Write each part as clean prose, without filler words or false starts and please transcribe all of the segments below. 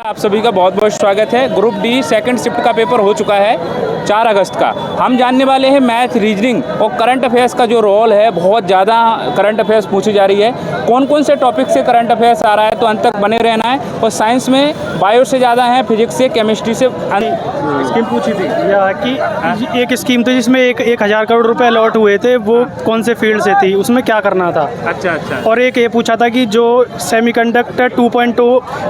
आप सभी का बहुत बहुत स्वागत है। ग्रुप डी सेकंड शिफ्ट का पेपर हो चुका है 4 अगस्त का। हम जानने वाले हैं मैथ, रीजनिंग और करंट अफेयर्स का जो रोल है। बहुत ज़्यादा करंट अफेयर्स पूछी जा रही है। कौन कौन से टॉपिक से करंट अफेयर्स आ रहा है, तो अंत तक बने रहना है। और साइंस में बायो से ज़्यादा है, फिजिक्स से, केमिस्ट्री से। स्कीम पूछी थी या कि एक स्कीम थी जिसमें 1,000 करोड़ रुपए अलॉट हुए थे, वो कौन से फील्ड से थी, उसमें क्या करना था। अच्छा। और एक ये पूछा था कि जो सेमीकंडक्टर 2.2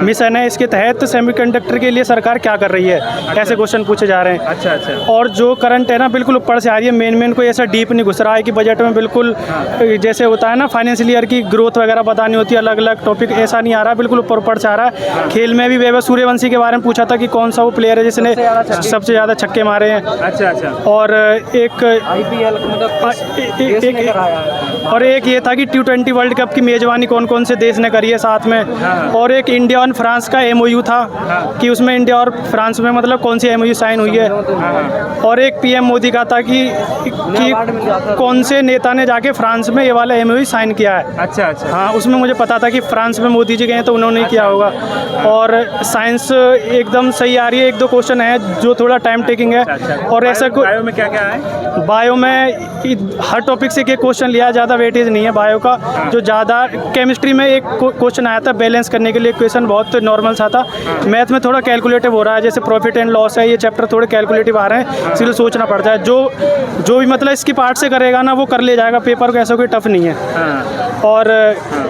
मिशन है, इसके तहत सेमीकंडक्टर के लिए सरकार क्या कर रही है। ऐसे क्वेश्चन पूछे जा रहे हैं। अच्छा। और जो करंट है ना, बिल्कुल ऊपर से आ रही है। मेन कोई ऐसा डीप नहीं घुस रहा है कि बजट में बिल्कुल जैसे होता है ना फाइनेंशियल ईयर की ग्रोथ वगैरह बतानी होती है, अलग अलग टॉपिक, ऐसा नहीं आ रहा। बिल्कुल ऊपर से आ रहा है। खेल में भी वैभव सूर्यवंशी के बारे में पूछा था कि कौन सा वो प्लेयर है जिसने सबसे ज़्यादा छक्के मारे हैं। अच्छा। और एक और एक ये था कि T20 वर्ल्ड कप की मेज़बानी कौन कौन से देश ने करी है साथ में। और एक इंडिया और फ्रांस का MOU था कि उसमें इंडिया और फ्रांस में मतलब कौन सी MOU साइन हुई है। और एक PM मोदी का था कि कौन से नेता ने जाके फ्रांस में ये वाला MOU साइन किया है। अच्छा। हाँ, उसमें मुझे पता था कि फ्रांस में मोदी जी गए हैं तो उन्होंने किया होगा। और साइंस एकदम सही आ रही है। 1-2 क्वेश्चन है जो थोड़ा टाइम टेकिंग है। और ऐसा बायो में क्या है? बायो में हर टॉपिक से एक क्वेश्चन लिया, ज़्यादा वेटेज नहीं है बायो का। जो ज़्यादा केमिस्ट्री में एक क्वेश्चन आया था बैलेंस करने के लिए, क्वेश्चन बहुत नॉर्मल सा था। मैथ में थोड़ा कैलकुलेटिव हो रहा है, जैसे प्रॉफिट एंड लॉस है, ये चैप्टर थोड़े कैलकुलेटिव आ रहे हैं, इसलिए सोचना पड़ता है। जो भी मतलब इसकी पार्ट से करेगा ना, वो कर ले जाएगा पेपर को, ऐसा कोई टफ नहीं है। और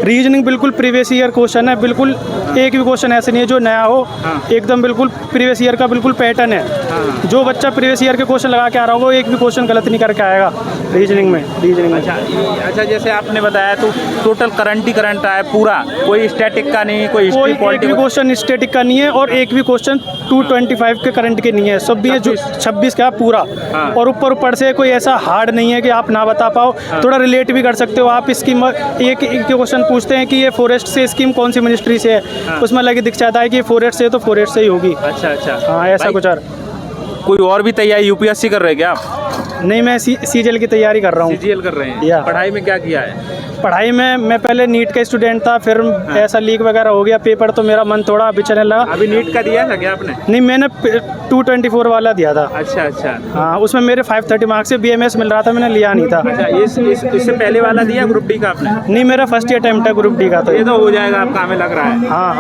रीजनिंग बिल्कुल प्रीवियस ईयर क्वेश्चन है, बिल्कुल एक भी क्वेश्चन ऐसे नहीं है जो नया हो। एकदम बिल्कुल प्रीवियस ईयर का बिल्कुल पैटर्न है। जो बच्चा प्रीवियस ईयर के क्वेश्चन लगा के आ रहा होगा, वो एक भी क्वेश्चन गलत नहीं करके आएगा रीजनिंग में। अच्छा, जैसे आपने बताया तो टोटल करंट ही करंट आया पूरा, कोई स्टैटिक का नहीं, कोई हिस्ट्री, एक भी क्वेश्चन स्टैटिक का नहीं है। और एक भी क्वेश्चन 225 के करंट के नहीं है, सब भी है 26 का पूरा। और ऊपर से कोई ऐसा हार्ड नहीं है कि आप ना बता पाओ। थोड़ा रिलेट भी कर सकते हो आप। स्कीम एक क्वेश्चन पूछते हैं कि ये फॉरेस्ट से स्कीम कौन सी मिनिस्ट्री से है, उसमें लगे दिख जाता है कि फॉरेस्ट से है तो फॉरेस्ट से ही होगी। अच्छा। हाँ, ऐसा कुछ। और कोई और भी तैयारी UPSC कर रहे हैं क्या आप? नहीं, मैं CGL की तैयारी कर रहा हूँ। CGL कर रहे हैं। पढ़ाई में क्या किया है? पढ़ाई में मैं पहले नीट का स्टूडेंट था, फिर ऐसा लीक वगैरह हो गया पेपर, तो मेरा मन थोड़ा बिछड़ने लगा। अभी नीट का दिया था क्या आपने? नहीं, मैंने 224 वाला दिया था। अच्छा। हाँ, उसमें मेरे 530 मार्क्स से BMS मिल रहा था, मैंने लिया नहीं था। अच्छा, इससे पहले वाला दिया ग्रुप डी का आपने? नहीं, मेरा फर्स्ट अटेम्प्ट है ग्रुप डी का। तो ये तो हो जाएगा आपका, हमें लग रहा है। हाँ।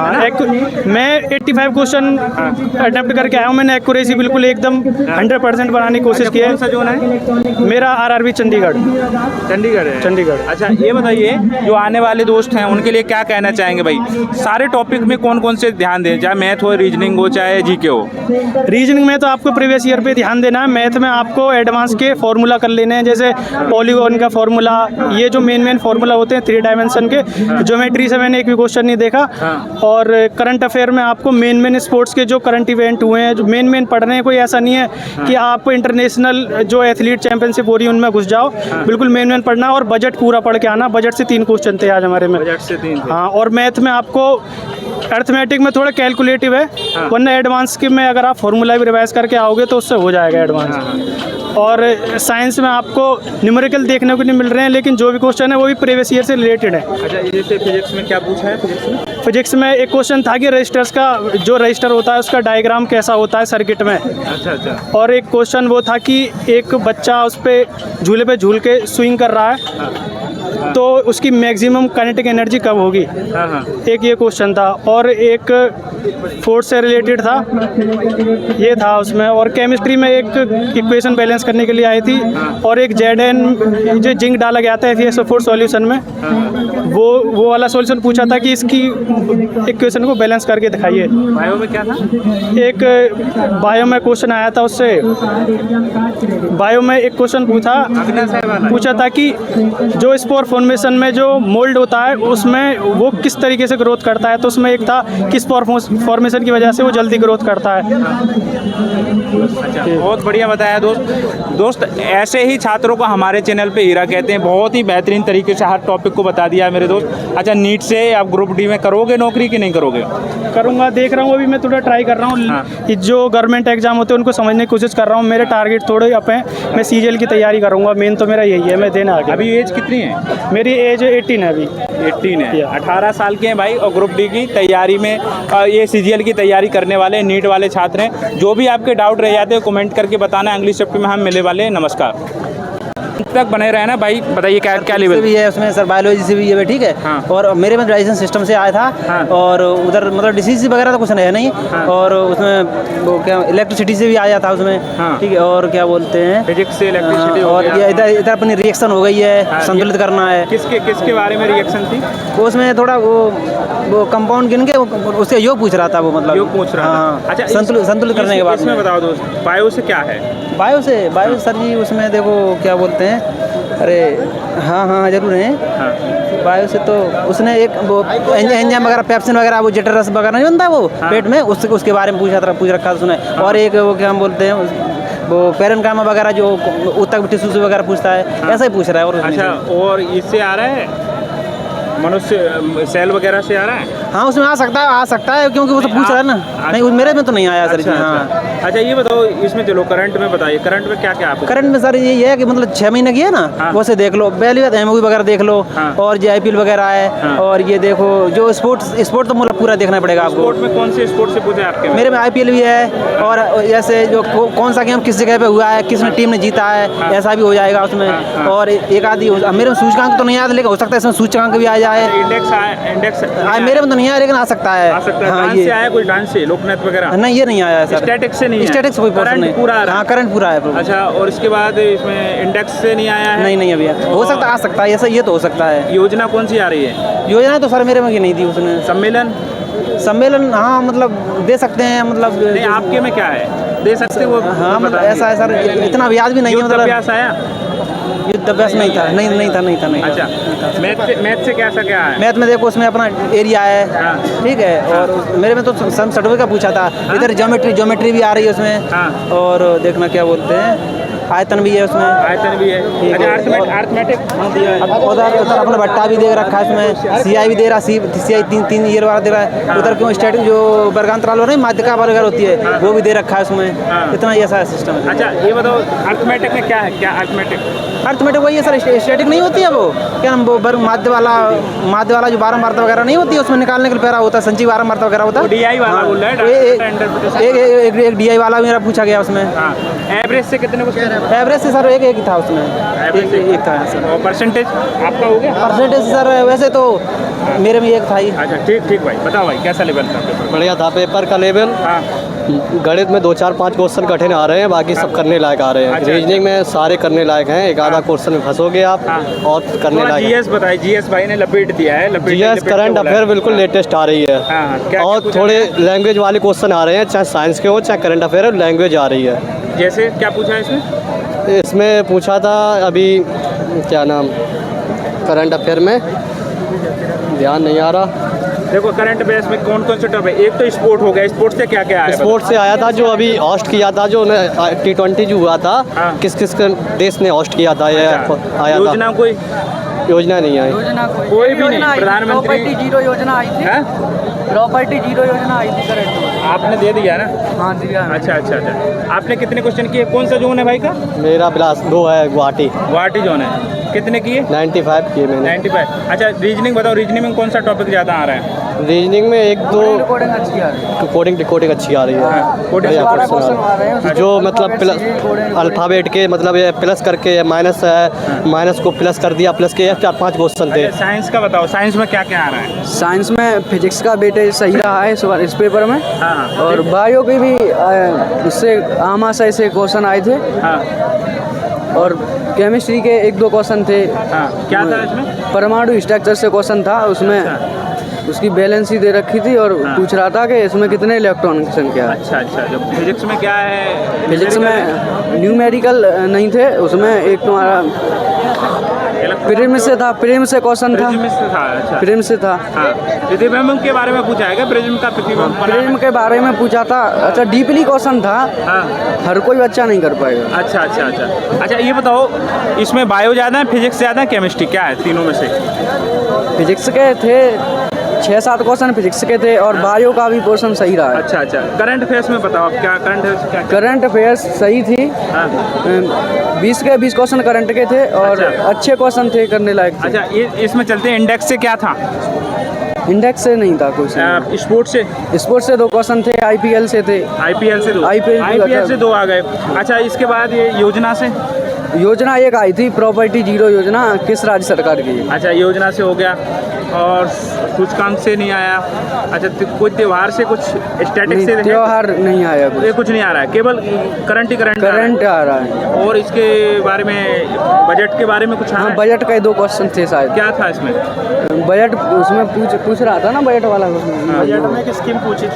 मैं 85 क्वेश्चन अटेम्प्ट करके आया हूँ। मैंने एक्यूरेसी बिल्कुल एकदम 100% बनाने की कोशिश की है। कौन सा जोन है? मेरा RRB चंडीगढ़ है। चंडीगढ़। अच्छा, ये बताइए जो आने वाले दोस्त हैं उनके लिए क्या कहना चाहेंगे भाई? सारे टॉपिक में कौन कौन से ध्यान दें, चाहे मैथ हो, रीजनिंग हो, चाहे GK हो? रीजनिंग में तो आपको प्रीवियस ईयर पे ध्यान देना है। मैथ में आपको एडवांस के फॉर्मूला कर लेने हैं, जैसे पॉलीगॉन का फॉर्मूला, ये जो मेन फॉर्मूला होते हैं 3 डायमेंशन के। ज्योमेट्री से मैंने एक भी क्वेश्चन नहीं देखा। और करंट अफेयर में आपको मेन स्पोर्ट्स के जो करंट इवेंट हुए हैं, जो मेन पढ़ने हैं। कोई ऐसा नहीं है कि आप इंटरनेशनल जो एथलीट चैंपियनशिप हो रही है उनमें घुस जाओ। बिल्कुल मेन पढ़ना और बजट पूरा पढ़ के आना। बजट से 3 क्वेश्चन थे आज हमारे में। बजट से 3 थे। हाँ, और मैथ में आपको अर्थमेटिक में थोड़ा कैलकुलेटिव है, वरना एडवांस के में अगर आप फॉर्मूला भी रिवाइज करके आओगे तो उससे हो जाएगा एडवांस। और साइंस में आपको न्यूमेरिकल देखने को नहीं मिल रहे हैं, लेकिन जो भी क्वेश्चन है वो भी प्रीवियस ईयर से रिलेटेड है। अच्छा, जैसे फिजिक्स में क्या पूछा है? फिजिक्स में एक क्वेश्चन था कि रजिस्टर्स का जो रजिस्टर होता है उसका डायग्राम कैसा होता है सर्किट में। अच्छा। और एक क्वेश्चन वो था कि एक बच्चा उस पर झूले पे झूल के स्विंग कर रहा है, तो उसकी मैक्सिमम काइनेटिक एनर्जी कब होगी। एक ये क्वेश्चन था। और एक फोर्स से रिलेटेड था, ये था उसमें। और केमिस्ट्री में एक इक्वेशन बैलेंस करने के लिए आई थी। और एक Zn जो जिंक डाला गया था FeSO4 सॉल्यूशन में, वो वाला सॉल्यूशन पूछा था कि इसकी इक्वेशन को बैलेंस करके दिखाइए। बायो में क्या था? एक बायो में क्वेश्चन आया था उससे। बायो में एक क्वेश्चन पूछा था कि जो स्पोर फॉर्मेशन में जो मोल्ड होता है उसमें वो किस तरीके से ग्रोथ करता है। तो उसमें एक था किस फॉर्मेशन की वजह से वो जल्दी ग्रोथ करता है। अच्छा, बहुत बढ़िया बताया दोस्त। ऐसे ही छात्रों को हमारे चैनल पे हीरा कहते हैं। बहुत ही बेहतरीन तरीके से हर टॉपिक को बता दिया है मेरे दोस्त। अच्छा, नीट से आप ग्रुप डी में करोगे नौकरी कि नहीं करोगे? करूँगा, देख रहा हूँ। अभी मैं थोड़ा ट्राई कर रहा हूँ। जो गवर्नमेंट एग्जाम होते हैं उनको समझने की कोशिश कर रहा हूँ। मेरे टारगेट थोड़े अप हैं। मैं CGL की तैयारी करूँगा। मेन तो मेरा यही है, मैं देना आगे। अभी एज कितनी है? मेरी एज 18 है अभी। 18 है, 18 साल के हैं भाई और ग्रुप डी की तैयारी में ये CGL की तैयारी करने वाले नीट वाले छात्र हैं। जो भी आपके डाउट रह जाते हैं कमेंट करके बताना है। अगली शिफ्ट में हम मिलने वाले हैं। नमस्कार। तक बने रहे ना भाई, बताइए क्या लेवल भी है उसमें सर, बायोलॉजी से भी है, ठीक है। हाँ। और मेरे में डाइजेशन सिस्टम से आया था। हाँ। और उधर मतलब डिसीज वगैरह तो कुछ है नहीं। हाँ। और उसमें वो क्या इलेक्ट्रिसिटी से भी आया था उसमें। हाँ। ठीक है। और क्या बोलते हैं फिजिक्स से इलेक्ट्रिसिटी और ये इधर अपनी रिएक्शन हो गई है। हाँ, संतुलित करना है। किसके बारे में रिएक्शन थी? वो उसमें थोड़ा वो कंपाउंड गिन के उसके योग पूछ रहा था वो, मतलब योग पूछ रहा था। अच्छा, संतुलित करने के बाद इसमें बताओ दोस्त, बायो से क्या है? बायो सर जी उसमें देखो क्या बोलते हैं, अरे हाँ जरूर है। हाँ। बायो से तो उसने एक वो एंजाइम वगैरह, पेप्सिन वगैरह, वो जटर रस वगैरह नहीं बनता वो। हाँ। पेट में उसके बारे में पूछ रखा था उसने। और एक वो क्या हम बोलते हैं वो पेरेन्काइमा वगैरह जो उत्तक टिश्यूज वगैरह पूछता है। हाँ। ऐसा ही पूछ रहा है। और अच्छा, और इससे आ रहा है मनुष्य सेल वगैरह से आ रहा है? हाँ उसमें आ सकता है क्योंकि वो तो पूछ रहा है ना। नहीं मेरे में तो नहीं आया सर जी। हाँ। अच्छा ये बताओ, इसमें चलो करंट में बताइए, करंट में क्या आपको? करंट में सर ये है कि मतलब 6 महीने की है ना। हाँ। वो से देख लो, पहली बात MOE वगैरह देख लो। हाँ। और जो IPL वगैरह है। हाँ। और ये देखो जो स्पोर्ट तो मतलब पूरा देखना पड़ेगा आपको। स्पोर्ट में कौन से स्पोर्ट से पूछे आपके? मेरे में IPL भी है। और जैसे जो कौन सा गेम किस जगह पे हुआ है, किस टीम ने जीता है। हाँ। ऐसा भी हो जाएगा उसमें। हाँ। और एक आदि मेरे में सूचकांक तो नहीं आया, लेकिन हो सकता है इसमें सूचकांक भी आ जाए। इंडेक्स मेरे में तो नहीं आया, लेकिन आ सकता है। हाँ, डांस से आया, कोई डांस से लोकनाथ वगैरह? नहीं ये नहीं आया सर। स्टैटिक्स से नहीं है? स्टैटिक्स कोई पोर्शन नहीं पूरा आ रहा है? हाँ करंट पूरा है। अच्छा, और इसके बाद इसमें इंडेक्स से नहीं आया है? नहीं अभी हो सकता, आ सकता है ऐसा, ये तो हो सकता है। योजना कौन सी आ रही है? योजना तो सर मेरे में की नहीं थी उसने। सम्मेलन हाँ मतलब दे सकते हैं, मतलब नहीं आपके में क्या है, दे सकते हो? हाँ मतलब ऐसा है सर, इतना ब्याज भी नहीं है। मतलब अभ्यास आया? युद्ध अभ्यास नहीं था। नहीं था। अच्छा, मैथ से क्या है? मैथ में देखो उसमें अपना एरिया है। हाँ। ठीक है। और मेरे में तो सम सर्वे का पूछा था। इधर ज्योमेट्री भी आ रही है उसमें। हाँ। और देखना क्या बोलते हैं, आयतन भी है उसमें। आयतन भी है। अच्छा, अर्थमेटिक उधर अपना भट्टा भी दे रखा है उसमें। CI भी दे रहा, CI 3 ईयर वाला दे रहा है। उधर क्यों स्टैटिक जो वर्गांतराल हो रही है, माध्यिका वगैरह होती है, वो भी दे रखा है उसमें। हाँ। इतना ही ऐसा सिस्टम है। अच्छा ये बताओ, अर्थमेटिक में क्या है? क्या अर्थमेटिक वही है सर, स्टैटिक नहीं होती है वो, क्या हम वो माध्य वाला जो बारंबारता वगैरह नहीं होती है, उसमें निकालने के लिए पैरा होता है, संचयी बारंबारता वगैरह होता है। DI वाला बोल रहा है। एक DI वाला मेरा पूछा गया उसमें। एवरेज से कितने क्वेश्चन? एवरेज से सर एक था उसमें। एक था सर। और परसेंटेज आपका हो गया? परसेंटेज सर वैसे तो मेरे में एक था ही। अच्छा ठीक भाई, बताओ भाई कैसा लेवल था पेपर? बढ़िया था पेपर का लेवल। हाँ। गणित में 2-4-5 क्वेश्चन कठिन आ रहे हैं, बाकी सब करने लायक आ रहे हैं। अच्छा, रीजनिंग में सारे करने लायक हैं, एक आधा क्वेश्चन में फंसोगे आप। हाँ। और करने लायक GS बताइए, GS भाई ने लपेट दिया है। GS करंट अफेयर बिल्कुल लेटेस्ट आ रही है। हाँ, क्या और थोड़े लैंग्वेज वाले क्वेश्चन आ रहे हैं, चाहे साइंस के हो चाहे करंट अफेयर, लैंग्वेज आ रही है। जैसे क्या पूछा है इसमें पूछा था अभी क्या नाम, करंट अफेयर में ध्यान नहीं आ रहा। देखो करंट बेस में कौन से टॉपिक है? एक तो स्पोर्ट हो गया, स्पोर्ट से क्या है? स्पोर्ट से आया था जो अभी होस्ट किया था, जो T20 जो हुआ था। हाँ। किस देश ने होस्ट किया था, ये अच्छा, आया योजना था। कोई योजना नहीं आई। कोई भी नहीं। प्रधानमंत्री जीरो योजना आई थी। प्रॉपर्टी जीरो योजना आई थी करंट में। आपने दे दिया ना? हाँ दिया। अच्छा। आपने कितने क्वेश्चन किए? कौन सा जोन है भाई का? मेरा बिलास 2 है, गुवाहाटी जोन है। कितने किए? 95 किए मैंने। 95। अच्छा रीजनिंग बताओ, रीजनिंग में कौन सा टॉपिक ज़्यादा आ रहा है? रीजनिंग में 1-2 रिकॉर्डिंग अच्छी आ रही है। कोडिंग अच्छी आ रही है। कोडिंग बढ़िया क्वेश्चन आ रहे हैं। जो मतलब अल्फ़ाबेट के मतलब ये प्लस करके माइनस है, माइनस को प्लस कर दिया, प्लस के 4-5 क्वेश्चन थे। साइंस का बताओ, साइंस में क्या आ रहा है? साइंस में फिजिक्स का वेटेज सही रहा है इस पेपर में। हाँ। और बायो के भी उससे आमाशय से क्वेश्चन आए थे। हाँ। और केमिस्ट्री के 1-2 क्वेश्चन थे। हाँ। क्या था इसमें? परमाणु स्ट्रक्चर से क्वेश्चन था, उसमें उसकी बैलेंस ही दे रखी थी। और पूछ रहा था कि इसमें कितने इलेक्ट्रॉन की संख्या है। अच्छा। जो फिजिक्स में क्या है? फिजिक्स में न्यूमेरिकल नहीं थे, उसमें एक तुम्हारा प्रीम से था, प्रीम से क्वेश्चन था। अच्छा। प्रीम से था। हाँ। प्रतिबिंब के बारे में पूछा है क्या? प्रिज्म का प्रतिबिंब प्रीम के बारे में पूछा था। अच्छा डीपली क्वेश्चन था। हाँ। हर कोई बच्चा नहीं कर पाएगा। अच्छा ये बताओ, इसमें बायो ज़्यादा है, फिजिक्स ज़्यादा है, केमिस्ट्री क्या है तीनों में से? फिजिक्स के थे 6-7 क्वेश्चन फिजिक्स के थे। और बायो का भी पोर्शन सही रहा है। अच्छा। करंट अफेयर्स में बताओ आप, क्या करंट अफेयर्स क्या? करंट अफेयर्स सही थी। हाँ। 20 के 20 क्वेश्चन करंट के थे और अच्छा। अच्छे क्वेश्चन थे, करने लायक थे। अच्छा, इसमें चलते हैं, इंडेक्स से क्या था? इंडेक्स से नहीं था क्वेश्चन, स्पोर्ट्स से? स्पोर्ट्स से 2 क्वेश्चन थे, आईपीएल से थे। आईपीएल से 2? IPL से 2 आ गए। अच्छा, इसके बाद ये योजना से? योजना एक आई थी, प्रॉपर्टी जीरो योजना, किस राज्य सरकार की है? अच्छा, योजना से हो गया। और सूचकांक से नहीं आया। अच्छा, कोई त्योहार से, कुछ स्टैटिक से? त्योहार नहीं आया कुछ। ये कुछ नहीं आ रहा है, केवल करंट ही करंट आ रहा है। और इसके बारे में, बजट के बारे में कुछ? हाँ, बजट के 2 क्वेश्चन थे शायद। क्या था इसमें? बजट उसमें पूछ रहा था ना, बजट वाला। बजट में एक स्कीम पूछी थी।